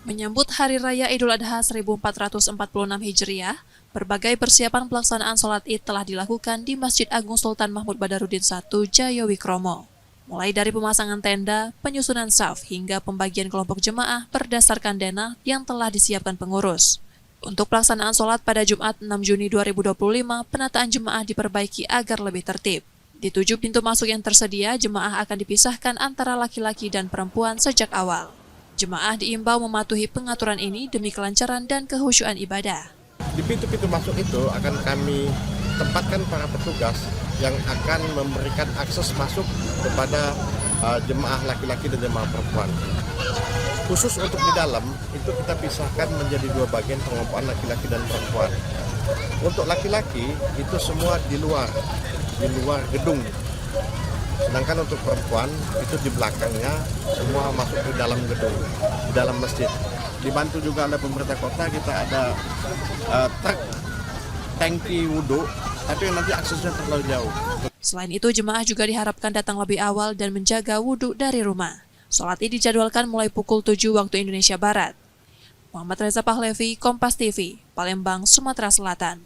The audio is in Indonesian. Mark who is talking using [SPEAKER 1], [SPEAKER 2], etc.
[SPEAKER 1] Menyambut Hari Raya Idul Adha 1446 Hijriah, berbagai persiapan pelaksanaan sholat Id telah dilakukan di Masjid Agung Sultan Mahmud Badarudin I Jayawikromo. Mulai dari pemasangan tenda, penyusunan saf, hingga pembagian kelompok jemaah berdasarkan denah yang telah disiapkan pengurus. Untuk pelaksanaan sholat pada Jumat 6 Juni 2025, penataan jemaah diperbaiki agar lebih tertib. Di 7 pintu masuk yang tersedia, jemaah akan dipisahkan antara laki-laki dan perempuan sejak awal. Jemaah diimbau mematuhi pengaturan ini demi kelancaran dan kehusyuan ibadah.
[SPEAKER 2] Di pintu-pintu masuk itu akan kami tempatkan para petugas yang akan memberikan akses masuk kepada jemaah laki-laki dan jemaah perempuan. Khusus untuk di dalam, itu kita pisahkan menjadi 2 bagian pengelompokan laki-laki dan perempuan. Untuk laki-laki, itu semua di luar gedung. Sedangkan untuk perempuan, itu di belakangnya semua masuk ke dalam gedung, di dalam masjid. Dibantu juga oleh pemerintah kota, kita ada truk tangki wudhu, tapi nanti aksesnya terlalu jauh.
[SPEAKER 1] Selain itu, jemaah juga diharapkan datang lebih awal dan menjaga wudhu dari rumah. Sholat Id dijadwalkan mulai pukul 7 waktu Indonesia Barat. Muhammad Reza Pahlevi, Kompas TV, Palembang, Sumatera Selatan.